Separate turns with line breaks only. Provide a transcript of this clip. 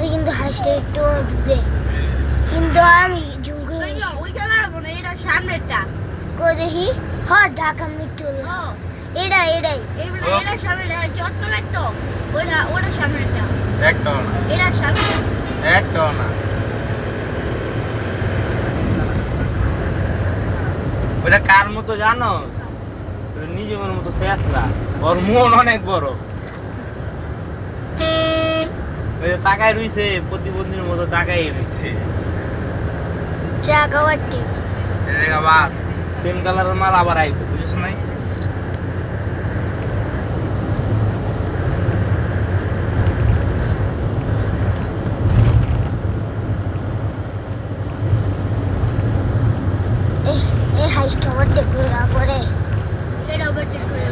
আমাদের কিন্তু হাইস্টে একটু দূরে, কিন্তু আমি জুম করে
ওই কালার মনে এটা সামনেরটা
কো দেখি। হ ঢাকা মেট্রো এটাই
এটা সামনে চট্টগ্রামের তো ওটা সামনেরটা
একটাও না,
এটা সামনে
একটাও না। ওটা কার মতো জানো? নিজের মতো শেষরা, ওর মন অনেক বড়। ওই যে তাকায় রইছে, প্রতিবন্ধীর মতো তাকাই রইছে।
ট্রাক আবার ঠিক
আবার সেম কালারের মাল আবার আইবে, বুঝিস নাই?
এই হাইস্ট ওভারটেক করে পরে
এটা ওভারটেক করে